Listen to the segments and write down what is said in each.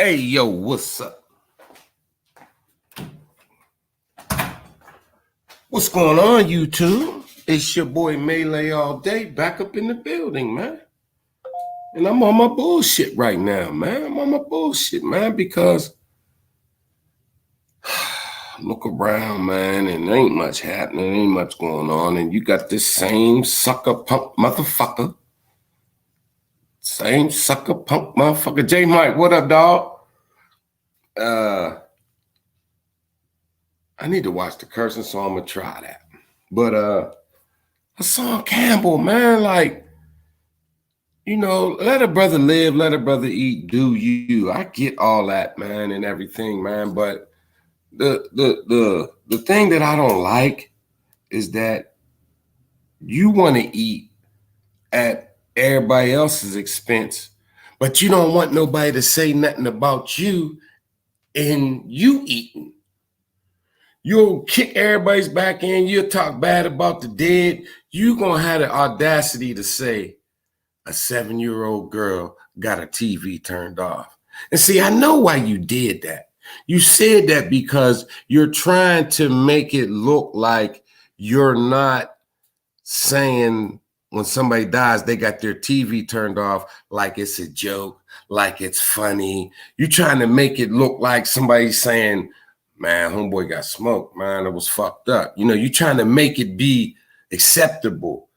Hey, yo, what's up? What's going on, YouTube? It's your boy Maylay all day, back up in the building, man. And I'm on my bullshit right now, man. I'm on my bullshit, man, because look around, man, and there ain't much happening, ain't much going on. And you got this same sucker punk motherfucker. Same sucker punk motherfucker. J Mike, what up, dog? I need to watch the cursing, so I'm gonna try that. But Hassan Campbell, man, like, you know, let a brother live, let a brother eat, do you. I get all that, man, and everything, man. But the thing that I don't like is that you want to eat at everybody else's expense, but you don't want nobody to say nothing about you and you eating. You'll kick everybody's back in, you'll talk bad about the dead. You're gonna have the audacity to say, a 7-year-old girl got a TV turned off. And see, I know why you did that. You said that because you're trying to make it look like you're not saying when somebody dies, they got their TV turned off like it's a joke, like it's funny. You're trying to make it look like somebody's saying, man, homeboy got smoked, man, it was fucked up. You know, you're trying to make it be acceptable.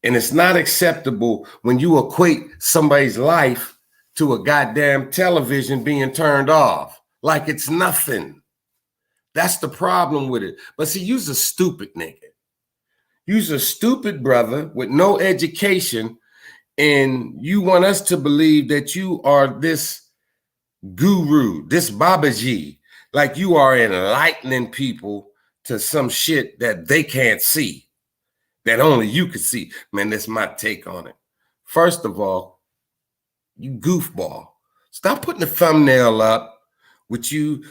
And it's not acceptable when you equate somebody's life to a goddamn television being turned off like it's nothing. That's the problem with it. But see, you's a stupid nigga. You's a stupid brother with no education, and you want us to believe that you are this guru, this Babaji, like you are enlightening people to some shit that they can't see, that only you could see. Man, that's my take on it. First of all, you goofball. Stop putting the thumbnail up with you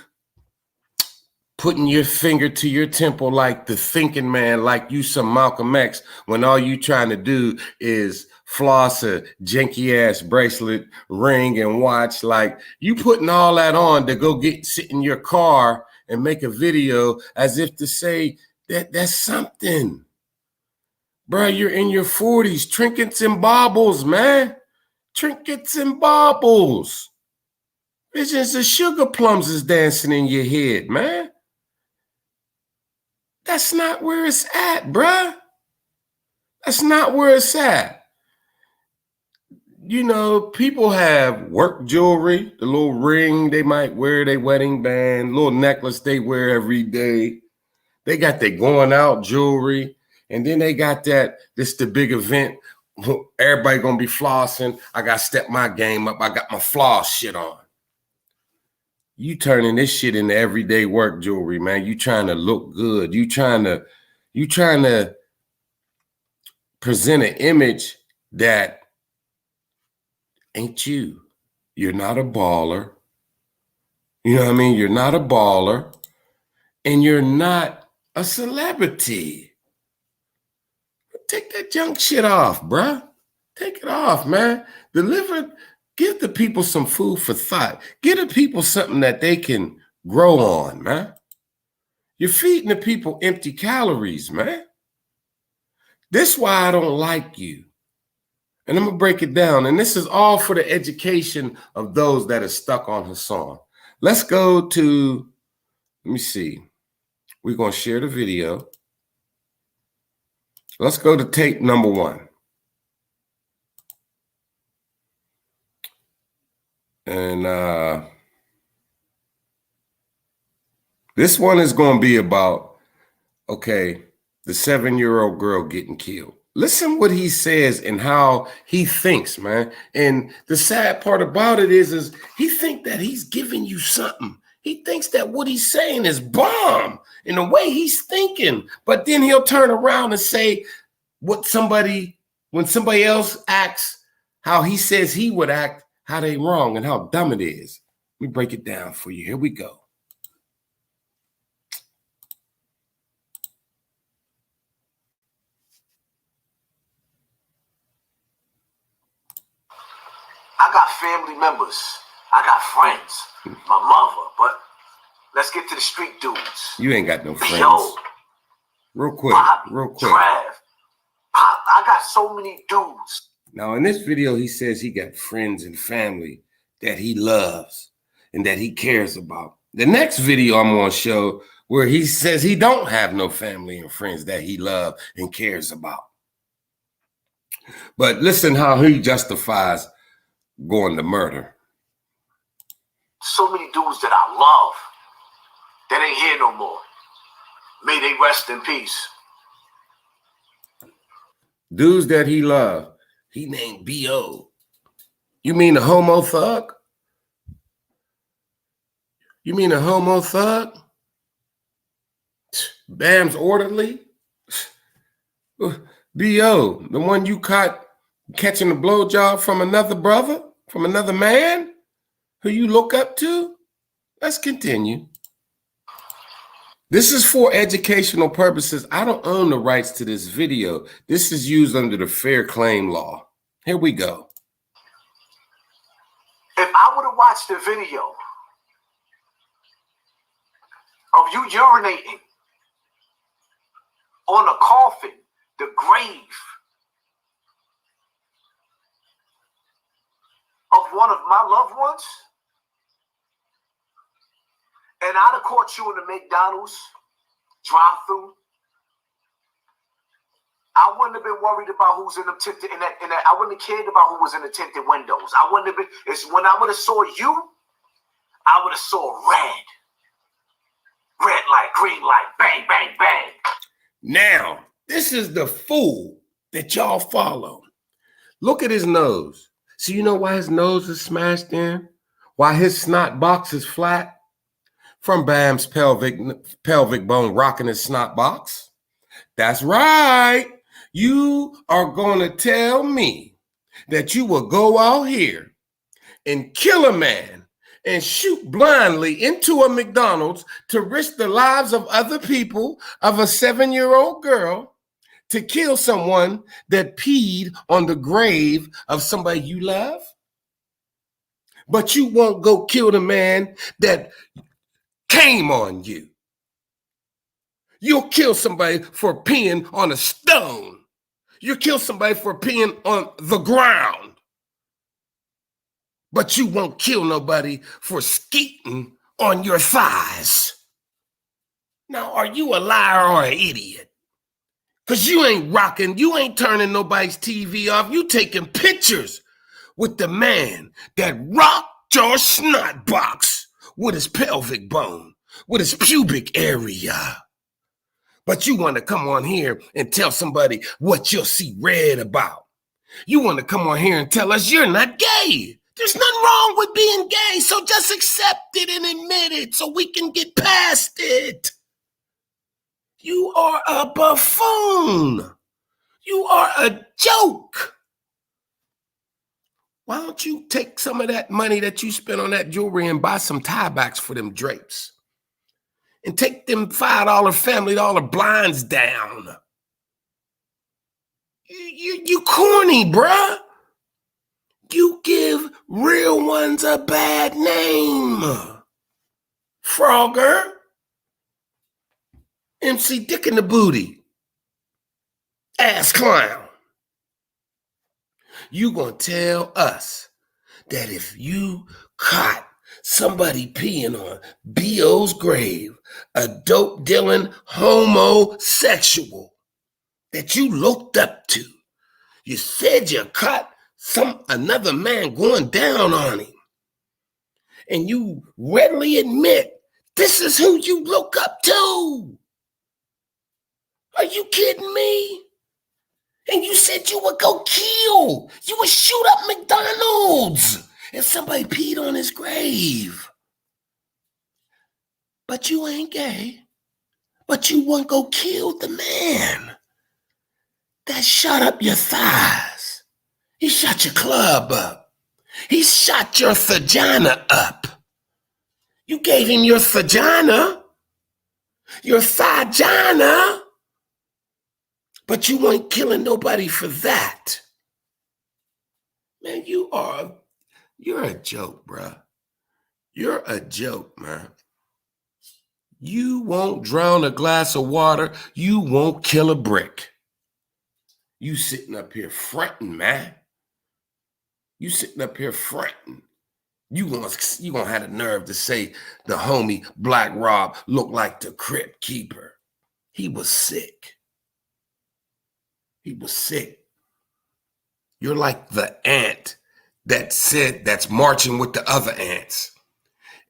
putting your finger to your temple like the thinking man, like you some Malcolm X, when all you trying to do is floss a janky ass bracelet, ring, and watch. Like you putting all that on to go sit in your car and make a video as if to say that that's something. Bro, you're in your 40s. Trinkets and baubles, man. Trinkets and baubles. Visions of sugar plums is dancing in your head, man. That's not where it's at, bruh. That's not where it's at. You know, people have work jewelry, the little ring they might wear, their wedding band, little necklace they wear every day. They got their going out jewelry. And then they got this the big event. Everybody gonna be flossing. I gotta step my game up. I got my floss shit on. You turning this shit into everyday work jewelry, man. You trying to look good. You trying to present an image that ain't you. You're not a baller. You know what I mean? You're not a baller, and you're not a celebrity. Take that junk shit off, bruh. Take it off, man. Give the people some food for thought. Give the people something that they can grow on, man. You're feeding the people empty calories, man. This is why I don't like you. And I'm going to break it down. And this is all for the education of those that are stuck on Hassan. Let's go to, let me see. We're going to share the video. Let's go to tape number 1. And this one is going to be about, okay, the 7-year-old girl getting killed. Listen what he says and how he thinks, man. And the sad part about it is he think that he's giving you something. He thinks that what he's saying is bomb in the way he's thinking. But then he'll turn around and say when somebody else acts how he says he would act, how they wrong and how dumb it is. Let me break it down for you. Here we go. I got family members I got friends, my mother, but let's get to the street dudes. You ain't got no friends. Yo, real quick, Bobby, real quick. Trav, Pop, I got so many dudes. Now, in this video, he says he got friends and family that he loves and that he cares about. The next video I'm going to show where he says he don't have no family and friends that he loves and cares about. But listen how he justifies going to murder. So many dudes that I love that ain't here no more. May they rest in peace. Dudes that he loved. He named B.O. You mean a homo thug? You mean a homo thug? Bam's orderly? B.O., the one you caught catching a blowjob from another brother, from another man who you look up to? Let's continue. This is for educational purposes. I don't own the rights to this video. This is used under the fair claim law. Here we go. If I would have watched the video of you urinating on a coffin, the grave of one of my loved ones, and I'd have caught you in the McDonald's drive-through, I wouldn't have been worried about who's in the tinted I wouldn't have cared about who was in the tinted windows. I wouldn't have been. It's when I would have saw you, I would have saw red. Red light, green light, bang, bang, bang. Now, this is the fool that y'all follow. Look at his nose. So you know why his nose is smashed in? Why his snot box is flat? From Bam's pelvic bone rocking his snot box? That's right. You are going to tell me that you will go out here and kill a man and shoot blindly into a McDonald's to risk the lives of other people, of a 7-year-old girl, to kill someone that peed on the grave of somebody you love? But you won't go kill the man that came on you. You'll kill somebody for peeing on a stone. You kill somebody for peeing on the ground. But you won't kill nobody for skeeting on your thighs. Now, are you a liar or an idiot? Because you ain't rocking, you ain't turning nobody's TV off. You taking pictures with the man that rocked your snot box with his pelvic bone, with his pubic area. But you want to come on here and tell somebody what you'll see red about. You want to come on here and tell us you're not gay. There's nothing wrong with being gay, so just accept it and admit it so we can get past it. You are a buffoon. You are a joke. Why don't you take some of that money that you spent on that jewelry and buy some tiebacks for them drapes? And take them $5 Family Dollar blinds down. You corny, bruh. You give real ones a bad name. Frogger. MC Dick in the Booty. Ass clown. You gonna tell us that if you caught somebody peeing on B.O.'s grave, a dope dealing homosexual that you looked up to, you said you caught another man going down on him, and you readily admit this is who you look up to. Are you kidding me? And you said you would go kill. You would shoot up McDonald's if somebody peed on his grave. But you ain't gay. But you won't go kill the man that shot up your thighs. He shot your club up. He shot your vagina up. You gave him your vagina. Your vagina. But you weren't killing nobody for that. Man, you're a joke, bruh. You're a joke, man. You won't drown a glass of water. You won't kill a brick. You sitting up here fronting, man. You sitting up here fronting. You gonna have the nerve to say the homie Black Rob looked like the crypt keeper. He was sick. He was sick. You're like the ant that's marching with the other ants.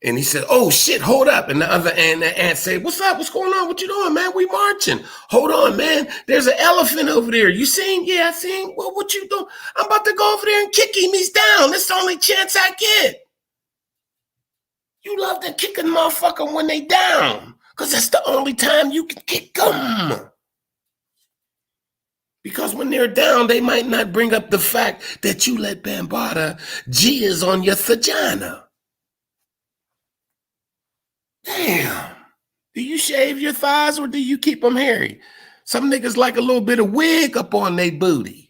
And he said, oh shit, hold up. And the other ant said, what's up? What's going on? What you doing, man? We marching. Hold on, man. There's an elephant over there. You seen? Yeah, I seen. Well, what you doing? I'm about to go over there and kick him. He's down. That's the only chance I get. You love to kick a motherfucker when they down, because that's the only time you can kick them. Because when they're down, they might not bring up the fact that you let Bambaataa jizz on your vagina. Damn. Do you shave your thighs or do you keep them hairy? Some niggas like a little bit of wig up on their booty.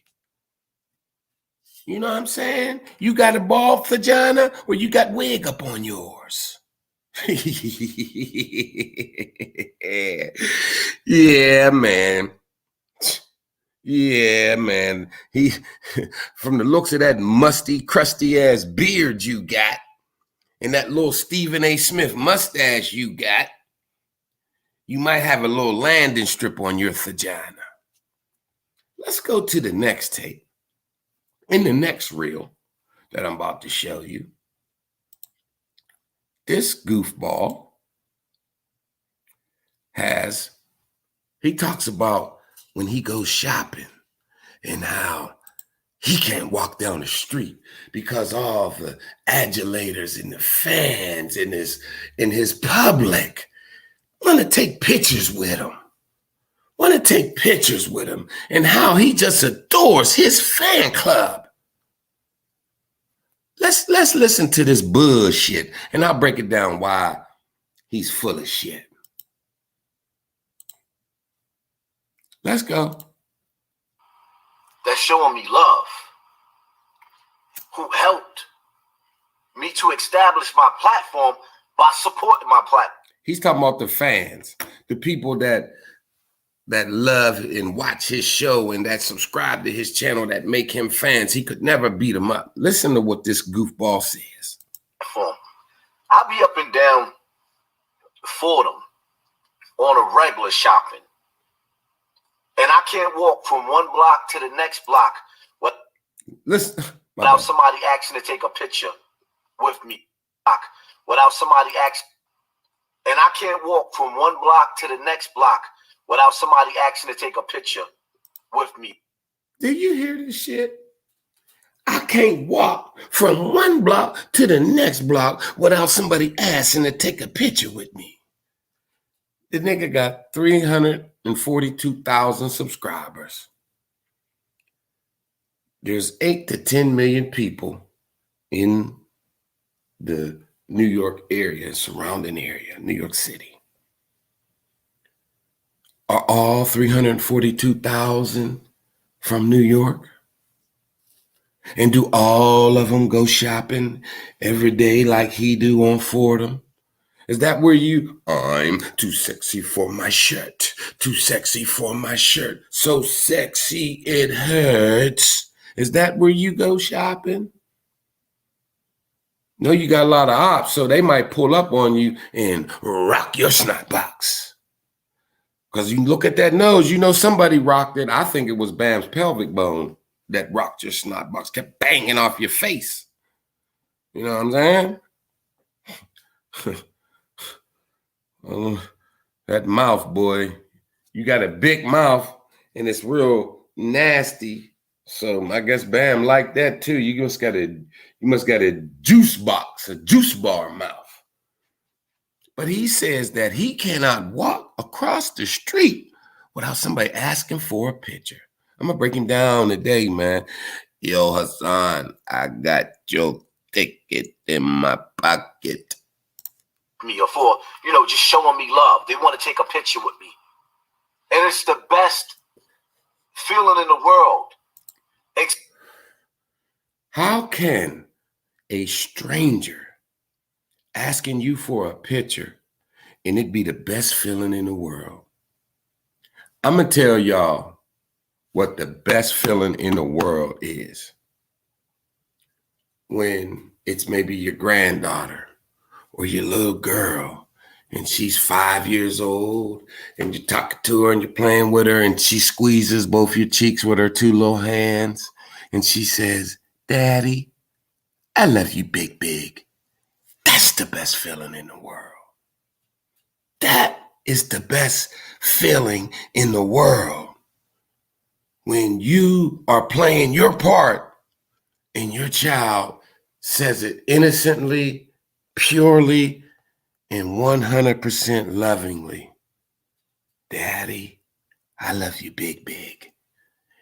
You know what I'm saying? You got a bald vagina or you got wig up on yours? Yeah, man. Yeah, man. He, from the looks of that musty, crusty ass beard you got, and that little Stephen A. Smith mustache you got, you might have a little landing strip on your vagina. Let's go to the next tape. In the next reel that I'm about to show you, this goofball he talks about when he goes shopping and how he can't walk down the street because all the adulators and the fans in his public want to take pictures with him. And how he just adores his fan club. Let's listen to this bullshit, and I'll break it down why he's full of shit. Let's go. That's showing me love. Who helped me to establish my platform by supporting my platform. He's talking about the fans, the people that love and watch his show and that subscribe to his channel, that make him fans. He could never beat them up. Listen to what this goofball says. I'll be up and down Fordham on a regular shopping. And I can't walk from one block to the next block without somebody asking to take a picture with me. Without somebody asking. And I can't walk from one block to the next block without somebody asking to take a picture with me. Did you hear this shit? I can't walk from one block to the next block without somebody asking to take a picture with me. The nigga got 342,000 subscribers. There's 8 to 10 million people in the New York area, surrounding area, New York City. Are all 342,000 from New York? And do all of them go shopping every day like he do on Fordham? Is that where I'm too sexy for my shirt, too sexy for my shirt, so sexy it hurts? Is that where you go shopping? No, you got a lot of ops, so they might pull up on you and rock your snot box. Because you look at that nose, you know somebody rocked it. I think it was Bam's pelvic bone that rocked your snot box, kept banging off your face. You know what I'm saying? That mouth, boy. You got a big mouth, and it's real nasty. So I guess Bam liked that too. You must got a juice box, a juice bar mouth. But he says that he cannot walk across the street without somebody asking for a picture. I'm going to break him down today, man. Yo, Hassan, I got your ticket in my pocket. Me or for, just showing me love. They want to take a picture with me. And it's the best feeling in the world. How can a stranger asking you for a picture, and it'd be the best feeling in the world. I'm going to tell y'all what the best feeling in the world is. When it's maybe your granddaughter or your little girl, and she's 5 years old, and you're talking to her and you're playing with her, and she squeezes both your cheeks with her two little hands, and she says, "Daddy, I love you big, big." That's the best feeling in the world. That is the best feeling in the world. When you are playing your part and your child says it innocently, purely, and 100% lovingly. "Daddy, I love you big, big."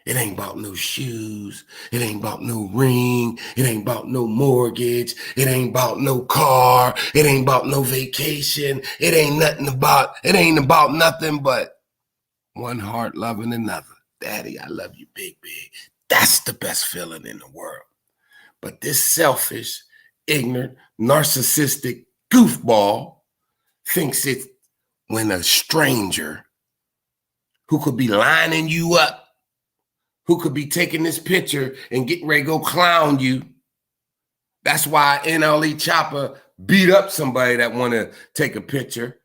It ain't about no shoes. It ain't about no ring. It ain't about no mortgage. It ain't about no car. It ain't about no vacation. It ain't about nothing but one heart loving another. "Daddy, I love you big, big." That's the best feeling in the world. But this selfish, ignorant, narcissistic goofball thinks it's when a stranger who could be lining you up, who could be taking this picture and getting ready to go clown you. That's why NLE Chopper beat up somebody that want to take a picture.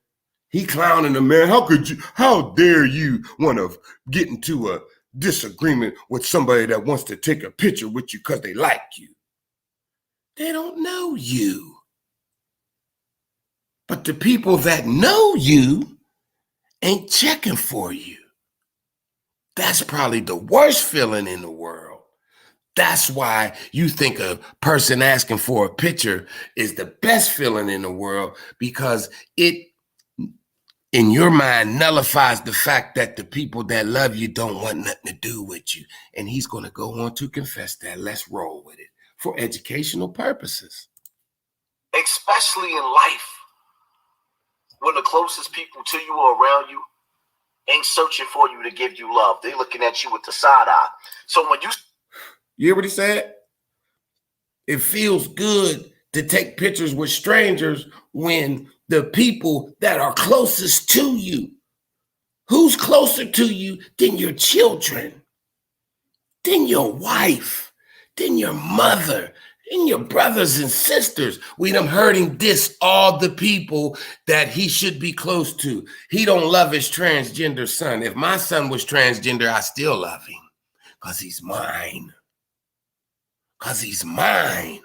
He clowning the man. How dare you want to get into a disagreement with somebody that wants to take a picture with you because they like you? They don't know you. But the people that know you ain't checking for you. That's probably the worst feeling in the world. That's why you think a person asking for a picture is the best feeling in the world, because it, in your mind, nullifies the fact that the people that love you don't want nothing to do with you. And he's going to go on to confess that. Let's roll with it for educational purposes. Especially in life, when the closest people to you or around you ain't searching for you to give you love. They looking at you with the side eye. So when you hear what he said? It feels good to take pictures with strangers when the people that are closest to you, who's closer to you than your children, than your wife, than your mother, and your brothers and sisters. We done heard him diss all the people that he should be close to. He don't love his transgender son. If my son was transgender, I still love him because he's mine. Because he's mine.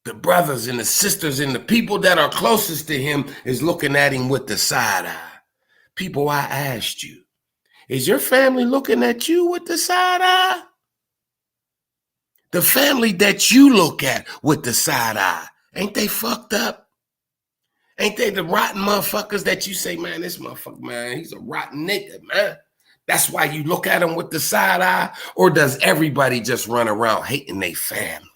The brothers and the sisters and the people that are closest to him is looking at him with the side eye. People, I asked you, is your family looking at you with the side eye? The family that you look at with the side eye, ain't they fucked up? Ain't they the rotten motherfuckers that you say, "Man, this motherfucker, man, he's a rotten nigga, man"? That's why you look at him with the side eye? Or does everybody just run around hating their family?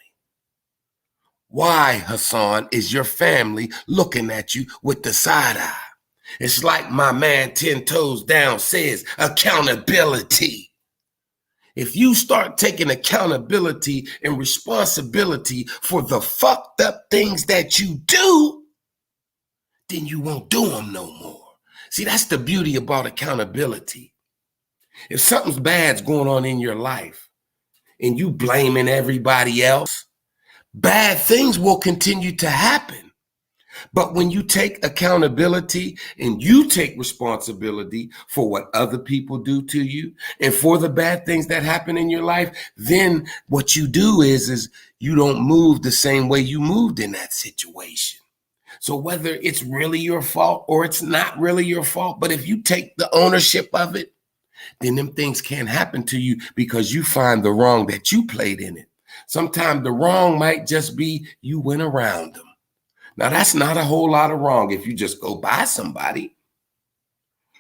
Why, Hassan, is your family looking at you with the side eye? It's like my man 10 Toes Down says, accountability. If you start taking accountability and responsibility for the fucked up things that you do, then you won't do them no more. See, that's the beauty about accountability. If something's bad's going on in your life and you blaming everybody else, bad things will continue to happen. But when you take accountability and you take responsibility for what other people do to you and for the bad things that happen in your life, then what you do is you don't move the same way you moved in that situation. So whether it's really your fault or it's not really your fault, but if you take the ownership of it, then them things can't happen to you because you find the wrong that you played in it. Sometimes the wrong might just be you went around them. Now, that's not a whole lot of wrong if you just go by somebody.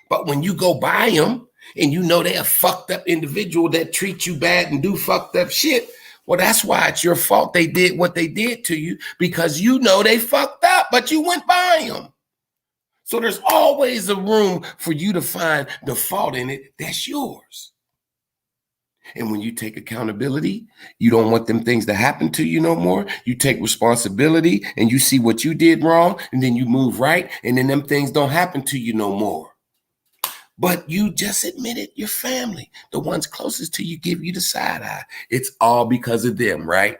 But when you go by them and you know they're a fucked up individual that treat you bad and do fucked up shit, well, that's why it's your fault they did what they did to you, because you know they fucked up, but you went by them. So there's always a room for you to find the fault in it that's yours. And when you take accountability, you don't want them things to happen to you no more. You take responsibility and you see what you did wrong, and then you move right, and then them things don't happen to you no more. But you just admitted your family, the ones closest to you, give you the side eye. It's all because of them, right?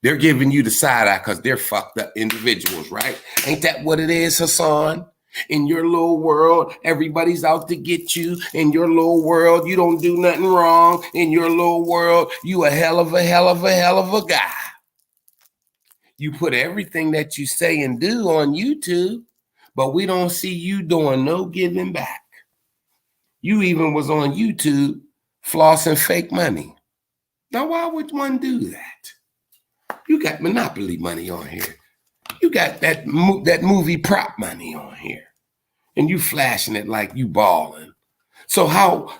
They're giving you the side eye because they're fucked up individuals, right? Ain't that what it is, Hassan? In your little world, everybody's out to get you. In your little world, you don't do nothing wrong. In your little world, you a hell of a guy. You put everything that you say and do on YouTube, but we don't see you doing no giving back. You even was on YouTube flossing fake money. Now, why would one do that? You got Monopoly money on here. You got that movie prop money on here. And you flashing it like you balling. So how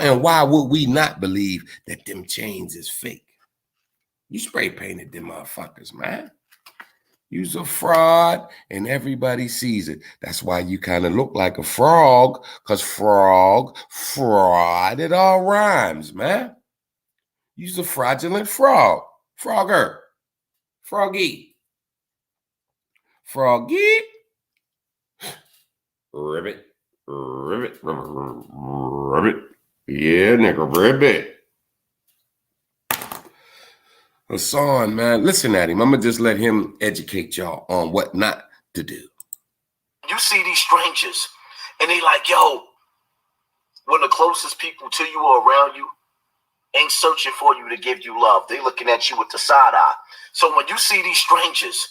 and why would we not believe that them chains is fake? You spray painted them motherfuckers, man. You's a fraud and everybody sees it. That's why you kind of look like a frog, because fraud, it all rhymes, man. You's a fraudulent frog. Frogger. Froggy. Froggy. Ribbit. Ribbit. Ribbit. Yeah, nigga, ribbit. Hassan, man, listen at him. I'm going to just let him educate y'all on what not to do. You see these strangers, and they like, yo, when the closest people to you or around you ain't searching for you to give you love. They looking at you with the side eye. So when you see these strangers,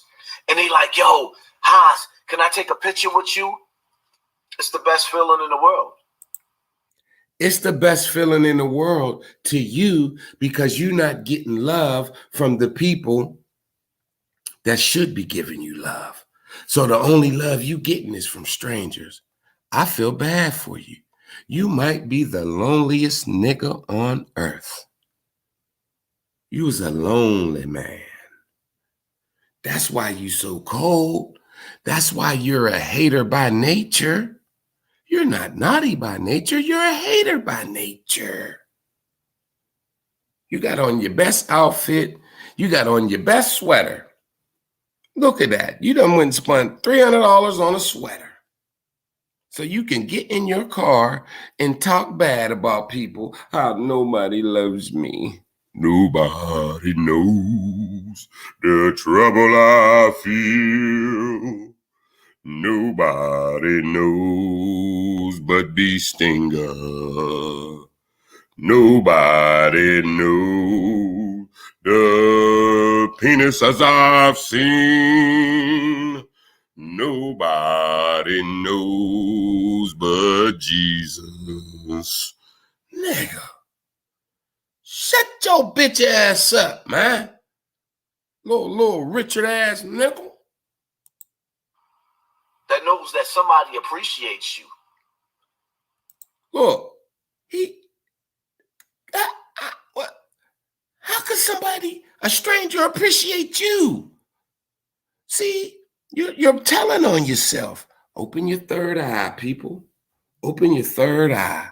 and they like, yo, Haas, can I take a picture with you? It's the best feeling in the world. It's the best feeling in the world to you because you're not getting love from the people that should be giving you love. So the only love you getting is from strangers. I feel bad for you. You might be the loneliest nigga on earth. You was a lonely man. That's why you so cold. That's why you're a hater by nature. You're not naughty by nature. You're a hater by nature. You got on your best outfit. You got on your best sweater. Look at that. You done went and spent $300 on a sweater. So you can get in your car and talk bad about people. How nobody loves me. Nobody knows the trouble I feel. Nobody knows but Bee Stinger. Nobody knows the penis as I've seen. Nobody knows but Jesus. Nigga, shut your bitch ass up, man. Little Richard ass nickel. That knows that somebody appreciates you. Look, what? How could a stranger appreciate you? See, you're telling on yourself. Open your third eye, people. Open your third eye.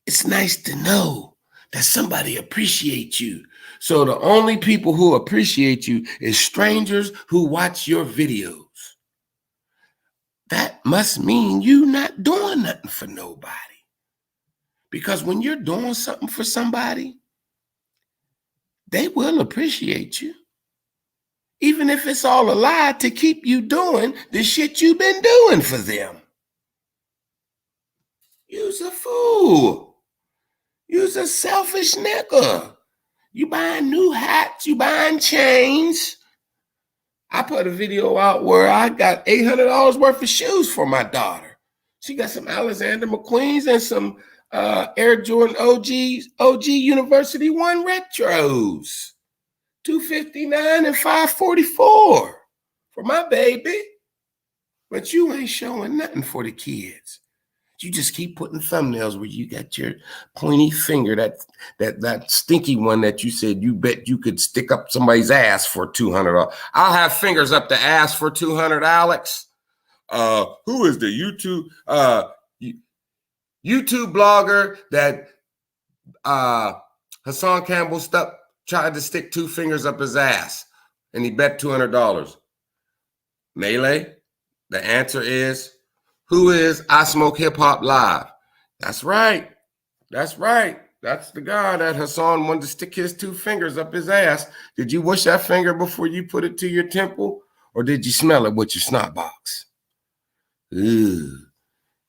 It's nice to know that somebody appreciates you. So the only people who appreciate you is strangers who watch your videos. That must mean you not doing nothing for nobody. Because when you're doing something for somebody, they will appreciate you. Even if it's all a lie to keep you doing the shit you've been doing for them. You's a fool. You's a selfish nigga. You buying new hats, you buying chains. I put a video out where I got $800 worth of shoes for my daughter. She got some Alexander McQueen's and some Air Jordan OG University 1 Retros. $259 and $544 for my baby. But you ain't showing nothing for the kids. You just keep putting thumbnails where you got your pointy finger, that stinky one that you said you bet you could stick up somebody's ass for $200. I'll have fingers up the ass for $200, Alex. Who is the YouTube blogger that Hassan Campbell tried to stick 2 fingers up his ass, and he bet $200. Maylay, the answer is, who is I Smoke Hip Hop Live? That's right. That's right. That's the guy that Hassan wanted to stick his 2 fingers up his ass. Did you wash that finger before you put it to your temple? Or did you smell it with your snot box? Ooh,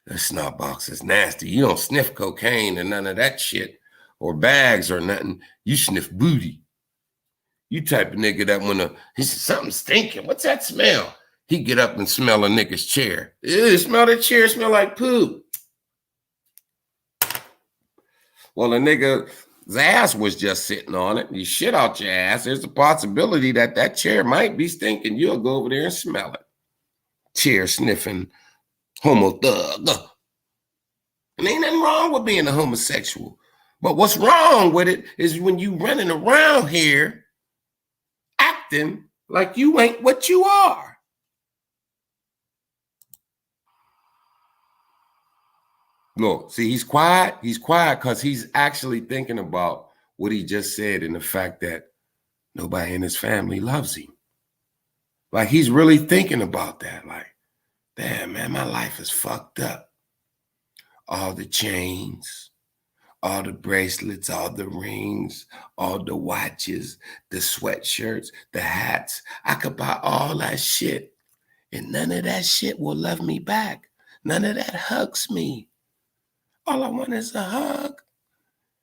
that snot box is nasty. You don't sniff cocaine and none of that shit, or bags or nothing. You sniff booty. You type of nigga that when he says something stinking, what's that smell? He get up and smell a nigga's chair. Ew, smell that chair, smell like poop. Well, the nigga's ass was just sitting on it. You shit out your ass. There's a possibility that that chair might be stinking. You'll go over there and smell it. Chair sniffing homo thug. And ain't nothing wrong with being a homosexual. But what's wrong with it is when you running around here acting like you ain't what you are. Look, see, he's quiet. He's quiet because he's actually thinking about what he just said and the fact that nobody in his family loves him. Like, he's really thinking about that. Like, damn, man, my life is fucked up. All the chains, all the bracelets, all the rings, all the watches, the sweatshirts, the hats. I could buy all that shit, and none of that shit will love me back. None of that hugs me. All I want is a hug.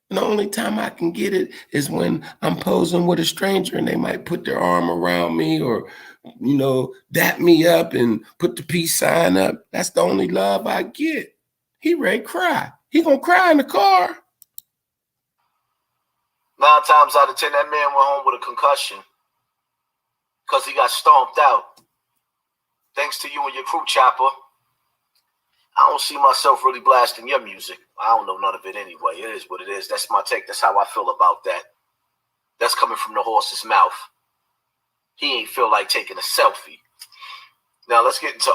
And the only time I can get it is when I'm posing with a stranger and they might put their arm around me or, you know, dap me up and put the peace sign up. That's the only love I get. He ready to cry. He gonna cry in the car. 9 times out of 10, that man went home with a concussion because he got stomped out. Thanks to you and your crew, Chopper. I don't see myself really blasting your music. I don't know none of it anyway. It is what it is. That's my take. That's how I feel about that. That's coming from the horse's mouth. He ain't feel like taking a selfie. Now let's get into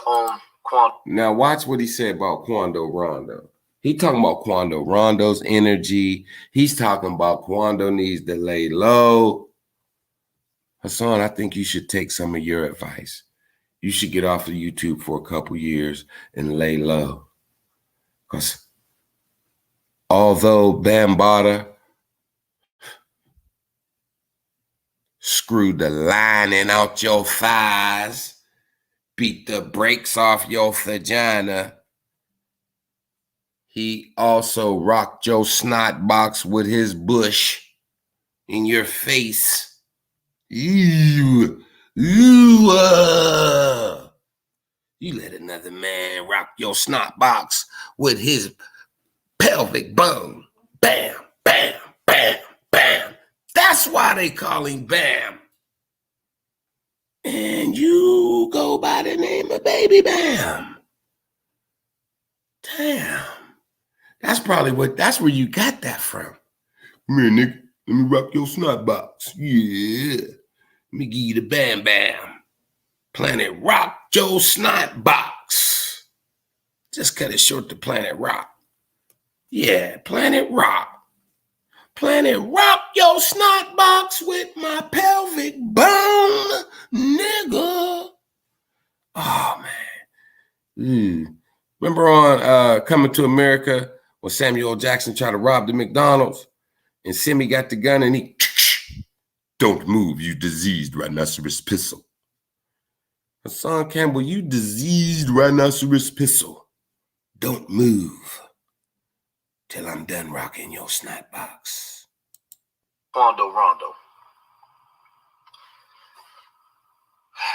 Quando. Now watch what he said about Quando Rondo. He talking about Quando Rondo's energy. He's talking about Quando needs to lay low. Hassan, I think you should take some of your advice. You should get off of YouTube for a couple years and lay low. Because although Bambaataa screwed the lining out your thighs, beat the brakes off your vagina, he also rocked your snot box with his bush in your face. You let another man rock your snot box with his pelvic bone. Bam, bam, bam, bam. That's why they call him Bam. And you go by the name of Baby Bam. Damn. That's where you got that from. Come here, nigga. Let me rock your snot box. Yeah. Let me give you the Bam Bam. Planet Rock Joe Snot Box. Just cut it short to Planet Rock. Yeah, Planet Rock. Planet Rock your snot box with my pelvic bone, nigga. Oh, man. Remember on Coming to America when Samuel L. Jackson tried to rob the McDonald's and Simi got the gun and he, don't move, you diseased rhinoceros pistol. Hassan Campbell, you diseased rhinoceros pistol. Don't move till I'm done rocking your snot box. Quando Rondo.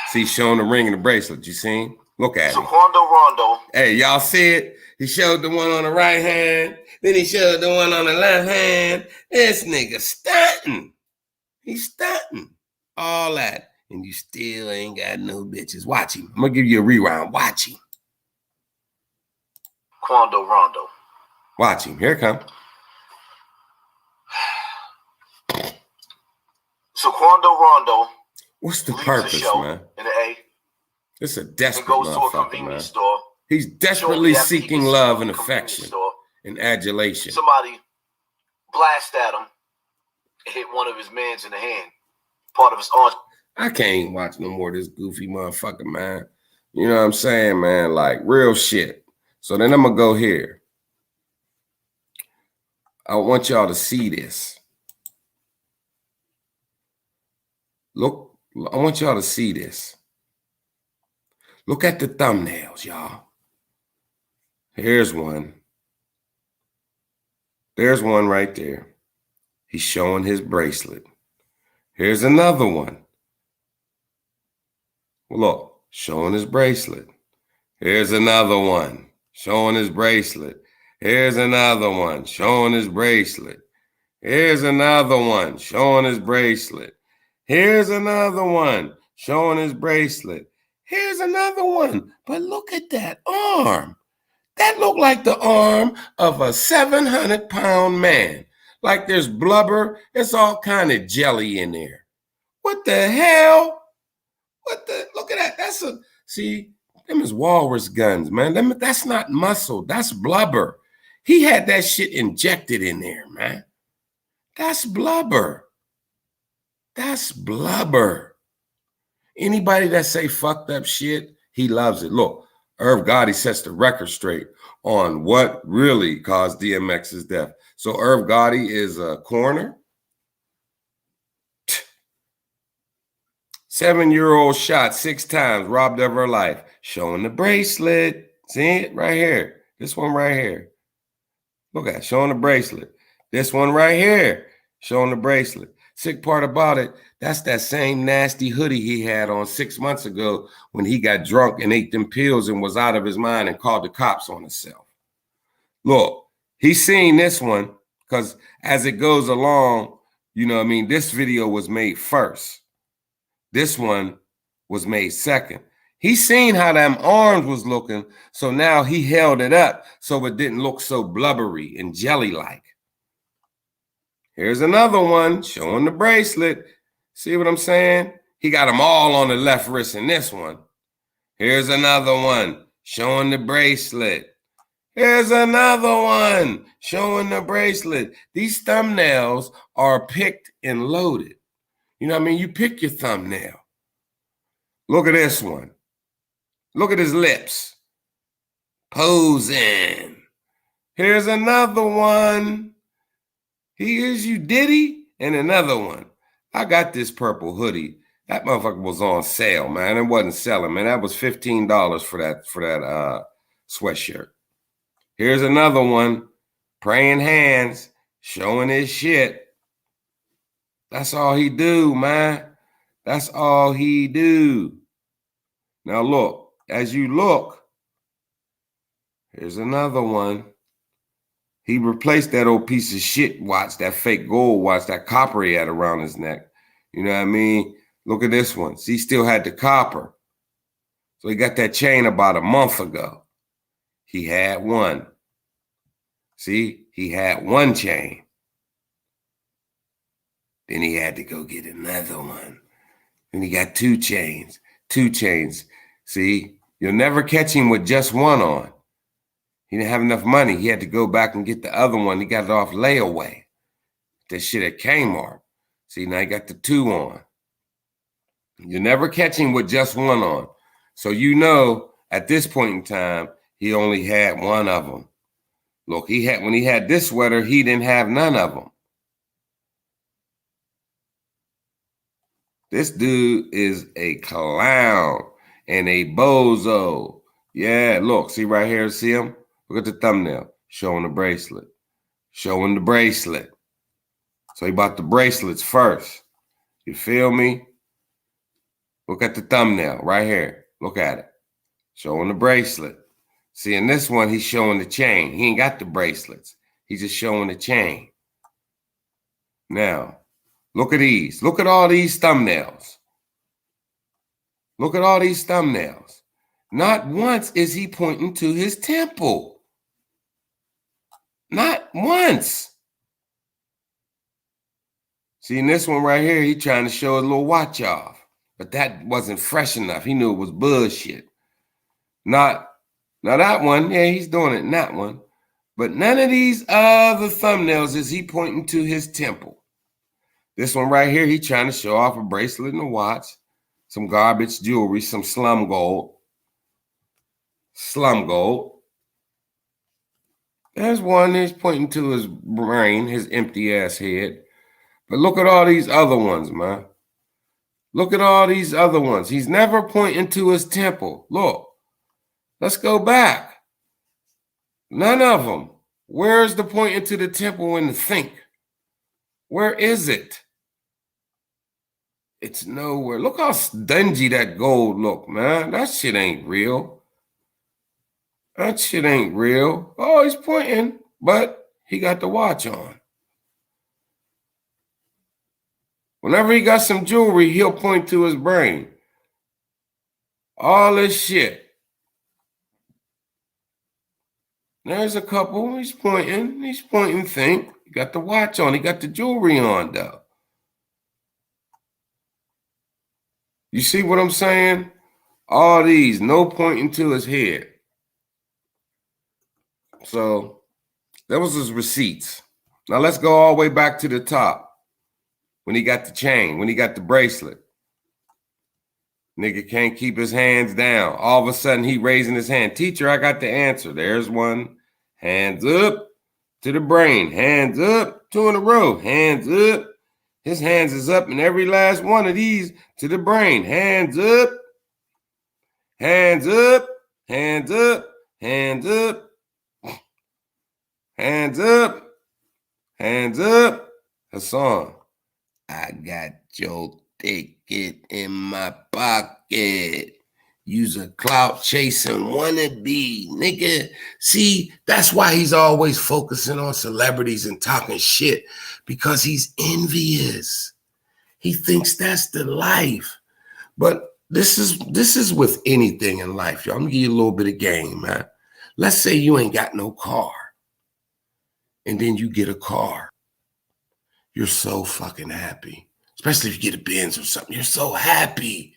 See, showing the ring and the bracelet. You seen? Look at it. So Quando Rondo. Hey, y'all see it? He showed the one on the right hand. Then he showed the one on the left hand. This nigga stunting. He's stunting. All that. And you still ain't got no bitches. Watch him. I'm going to give you a rewind. Watch him. Quando Rondo. Watch him. Here it comes. So Quando Rondo. What's the purpose, man? In the A. It's a desperate goes to a motherfucker, convenience man. store. He's desperately seeking love and affection and adulation. Somebody blast at him. hit one of his mans in the hand, part of his arm. I can't watch no more of this goofy motherfucker, man. You know what I'm saying, man? Like real shit. So then I'm gonna go here. I want y'all to see this. Look, I want y'all to see this. Look at the thumbnails, y'all. Here's one. There's one right there. He's showing his bracelet. Here's another one. Look, showing his bracelet. Here's another one, showing his bracelet. Here's another one, showing his bracelet. Here's another one, showing his bracelet. Here's another one, showing his bracelet. Here's another one, but look at that arm. That looked like the arm of a 700-pound man. Like there's blubber, it's all kind of jelly in there. What the hell? Look at that. That's a, see, them is walrus guns, man. That's not muscle. That's blubber. He had that shit injected in there, man. That's blubber. That's blubber. Anybody that say fucked up shit, he loves it. Look, Irv Gotti sets the record straight on what really caused DMX's death. So Irv Gotti is a coroner. 7-year-old shot 6 times, robbed of her life. Showing the bracelet. See it right here. This one right here. Look at it, showing the bracelet. This one right here, showing the bracelet. Sick part about it, that's that same nasty hoodie he had on 6 months ago when he got drunk and ate them pills and was out of his mind and called the cops on himself. Look, he's seen this one because as it goes along, you know what I mean, this video was made first. This one was made second. He seen how them arms was looking, so now he held it up so it didn't look so blubbery and jelly-like. Here's another one showing the bracelet. See what I'm saying? He got them all on the left wrist in this one. Here's another one showing the bracelet. Here's another one showing the bracelet. These thumbnails are picked and loaded. You know what I mean? You pick your thumbnail. Look at this one. Look at his lips. Posing. Here's another one. Here's you Diddy. And another one. I got this purple hoodie. That motherfucker was on sale, man. It wasn't selling, man. That was $15 for that sweatshirt. Here's another one. Praying hands. Showing his shit. That's all he do, man. That's all he do. Now look, as you look, here's another one. He replaced that old piece of shit watch, that fake gold watch, that copper he had around his neck. You know what I mean? Look at this one. See, he still had the copper. So he got that chain about a month ago. He had one. See, he had one chain. Then he had to go get another one. Then he got 2 chains. 2 chains. See, you'll never catch him with just one on. He didn't have enough money. He had to go back and get the other one. He got it off layaway. That shit at Kmart. See, now he got the 2 on. You'll never catch him with just one on. So you know, at this point in time, he only had one of them. Look, when he had this sweater, he didn't have none of them. This dude is a clown and a bozo. Yeah, look, see right here, see him? Look at the thumbnail, showing the bracelet. Showing the bracelet. So he bought the bracelets first. You feel me? Look at the thumbnail right here. Look at it. Showing the bracelet. See, in this one, he's showing the chain. He ain't got the bracelets. He's just showing the chain. Now, look at these. Look at all these thumbnails. Look at all these thumbnails. Not once is he pointing to his temple. Not once. See, in this one right here, he trying to show a little watch off. But that wasn't fresh enough. He knew it was bullshit. Now that one, yeah, he's doing it in that one. But none of these other thumbnails is he pointing to his temple. This one right here, he trying to show off a bracelet and a watch, some garbage jewelry, some slum gold. Slum gold. There's one he's pointing to his brain, his empty ass head. But look at all these other ones, man. Look at all these other ones. He's never pointing to his temple. Look, let's go back. None of them. Where's the pointing to the temple in the think? Where is it? It's nowhere. Look how dingy that gold look, man. That shit ain't real. That shit ain't real. Oh, he's pointing, but he got the watch on. Whenever he got some jewelry, he'll point to his brain. All this shit. There's a couple. He's pointing. He's pointing, think. He got the watch on. He got the jewelry on, though. You see what I'm saying? All these, no pointing to his head. So that was his receipts. Now let's go all the way back to the top. When he got the chain, when he got the bracelet. Nigga can't keep his hands down. All of a sudden, he raising his hand. Teacher, I got the answer. There's one. Hands up to the brain. Hands up. Two in a row. Hands up. His hands is up in every last one of these to the brain. Hands up. Hands up. Hands up. Hands up. Hands up. Hands up. Hassan, I got your ticket in my pocket. You's a clout chasing wannabe, nigga. See, that's why he's always focusing on celebrities and talking shit, because he's envious. He thinks that's the life. But this is with anything in life, y'all. I'm gonna give you a little bit of game, man. Let's say you ain't got no car, and then you get a car. You're so fucking happy. Especially if you get a Benz or something. You're so happy.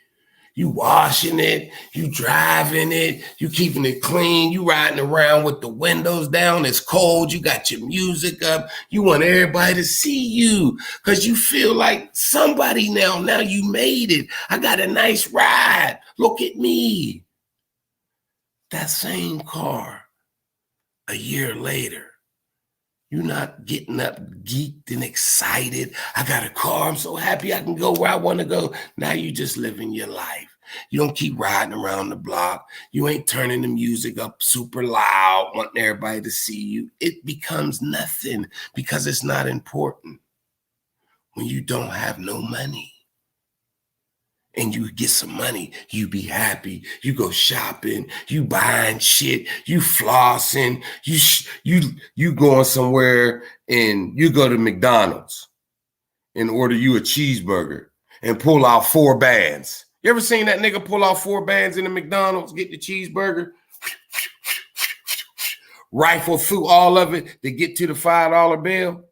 You washing it, you driving it, you keeping it clean, you riding around with the windows down, it's cold, you got your music up, you want everybody to see you because you feel like somebody now you made it. I got a nice ride, look at me. That same car, a year later, you're not getting up geeked and excited. I got a car. I'm so happy I can go where I want to go. Now you just living your life. You don't keep riding around the block. You ain't turning the music up super loud, wanting everybody to see you. It becomes nothing because it's not important. When you don't have no money and you get some money, you be happy. You go shopping, you buying shit, you flossing, you going somewhere and you go to McDonald's and order you a cheeseburger and pull out 4 bands. You ever seen that nigga pull out 4 bands in the McDonald's, get the cheeseburger, rifle through all of it to get to the $5 bill?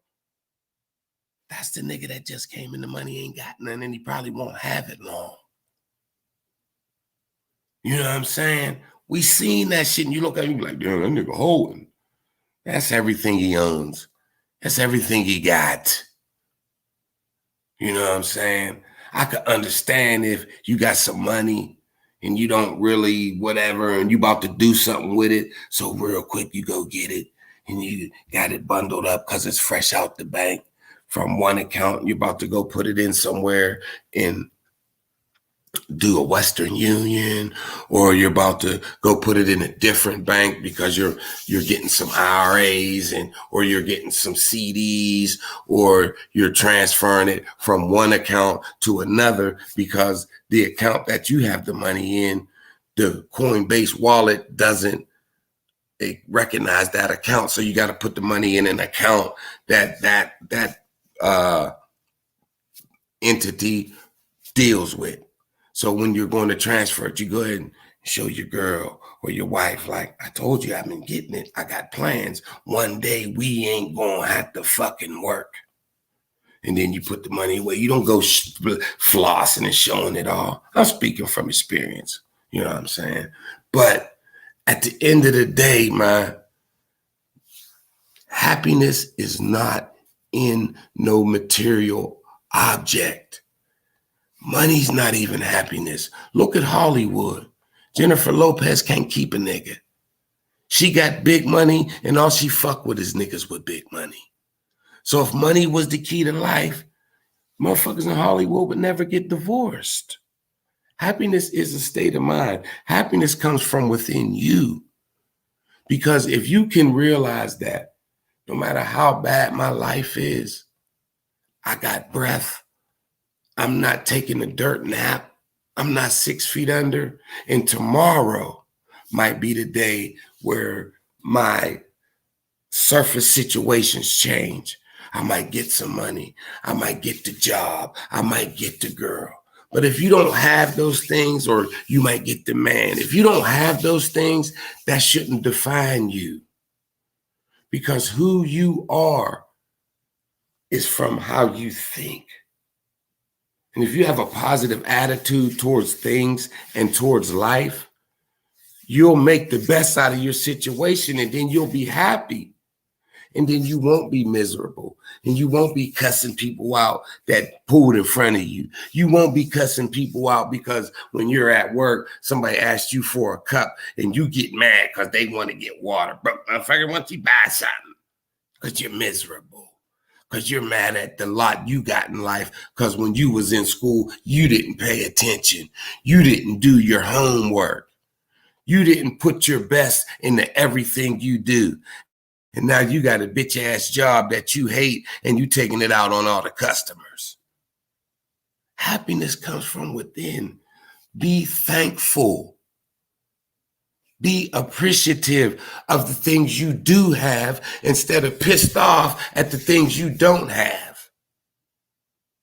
That's the nigga that just came in the money, ain't got none, and he probably won't have it long. You know what I'm saying? We seen that shit, and you look at him, you be like, damn, that nigga holding. That's everything he owns. That's everything he got. You know what I'm saying? I could understand if you got some money and you don't really whatever, and you about to do something with it, so real quick you go get it, and you got it bundled up because it's fresh out the bank from one account, and you're about to go put it in somewhere and do a Western Union, or you're about to go put it in a different bank because you're getting some IRAs or you're getting some CDs, or you're transferring it from one account to another because the account that you have the money in, the Coinbase wallet doesn't recognize that account. So you got to put the money in an account that entity deals with. So when you're going to transfer it, you go ahead and show your girl or your wife, like, I told you I've been getting it. I got plans. One day we ain't going to have to fucking work. And then you put the money away. You don't go flossing and showing it all. I'm speaking from experience. You know what I'm saying? But at the end of the day, man, happiness is not in no material object. Money's not even happiness. Look at Hollywood. Jennifer Lopez can't keep a nigga. She got big money and all she fuck with is niggas with big money. So if money was the key to life, motherfuckers in Hollywood would never get divorced. Happiness is a state of mind. Happiness comes from within you. Because if you can realize that no matter how bad my life is, I got breath, I'm not taking a dirt nap, I'm not 6 feet under, and tomorrow might be the day where my surface situations change. I might get some money, I might get the job, I might get the girl. But if you don't have those things, or you might get the man, if you don't have those things, that shouldn't define you. Because who you are is from how you think. And if you have a positive attitude towards things and towards life, you'll make the best out of your situation, and then you'll be happy. And then you won't be miserable, and you won't be cussing people out that pulled in front of you. You won't be cussing people out because when you're at work, somebody asked you for a cup and you get mad because they want to get water. But motherfucker, once you buy something, because you're miserable, because you're mad at the lot you got in life, because when you was in school, you didn't pay attention. You didn't do your homework. You didn't put your best into everything you do. And now you got a bitch ass job that you hate, and you taking it out on all the customers. Happiness comes from within. Be thankful. Be appreciative of the things you do have instead of pissed off at the things you don't have.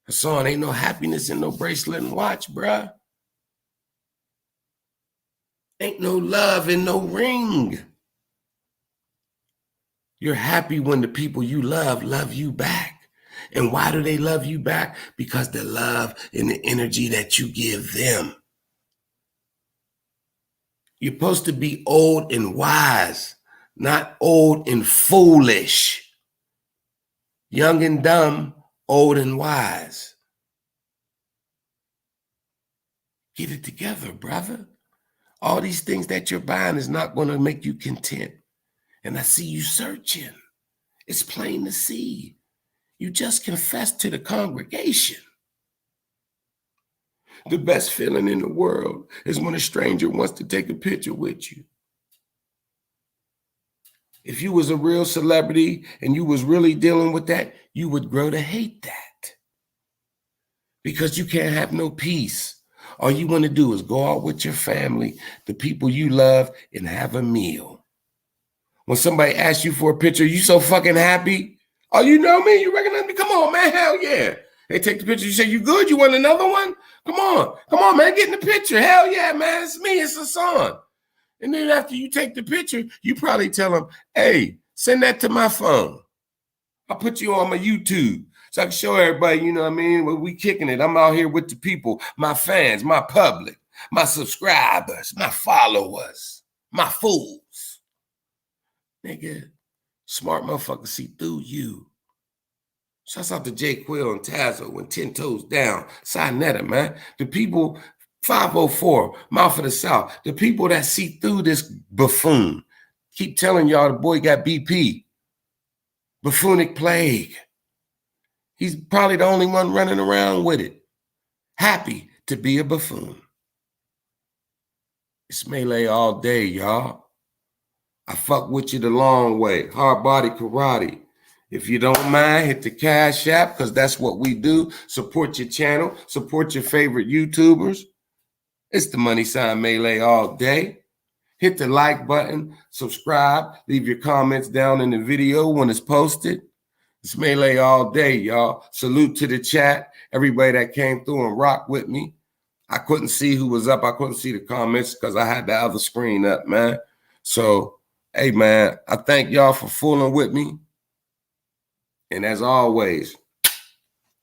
Hassan, ain't no happiness in no bracelet and watch, bruh. Ain't no love in no ring. You're happy when the people you love you back. And why do they love you back? Because the love and the energy that you give them. You're supposed to be old and wise, not old and foolish. Young and dumb, old and wise. Get it together, brother. All these things that you're buying is not going to make you content. And I see you searching. It's plain to see. You just confessed to the congregation. The best feeling in the world is when a stranger wants to take a picture with you. If you was a real celebrity and you was really dealing with that, you would grow to hate that. Because you can't have no peace. All you want to do is go out with your family, the people you love, and have a meal. When somebody asks you for a picture, you so fucking happy. Oh, you know me? You recognize me? Come on, man. Hell yeah. They take the picture. You say, you good? You want another one? Come on, man. Get in the picture. Hell yeah, man. It's me. It's Hassan. And then after you take the picture, you probably tell them, hey, send that to my phone. I'll put you on my YouTube so I can show everybody, you know what I mean? Well, we kicking it. I'm out here with the people, my fans, my public, my subscribers, my followers, my fools. Nigga, smart motherfuckers see through you. Shouts out to Jay Quill and Tazo and 10 Toes Down. Sinetta, man. The people, 504, Mouth of the South. The people that see through this buffoon. Keep telling y'all the boy got BP. Buffoonic plague. He's probably the only one running around with it. Happy to be a buffoon. It's Maylay all day, y'all. I fuck with you the long way. Hard body karate. If you don't mind, hit the Cash App, because that's what we do. Support your channel. Support your favorite YouTubers. It's the money sign Maylay all day. Hit the like button. Subscribe. Leave your comments down in the video when it's posted. It's Maylay all day, y'all. Salute to the chat. Everybody that came through and rocked with me. I couldn't see who was up. I couldn't see the comments because I had the other screen up, man. So, hey, man, I thank y'all for fooling with me. And as always,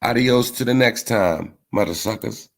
adios to the next time, mother suckers.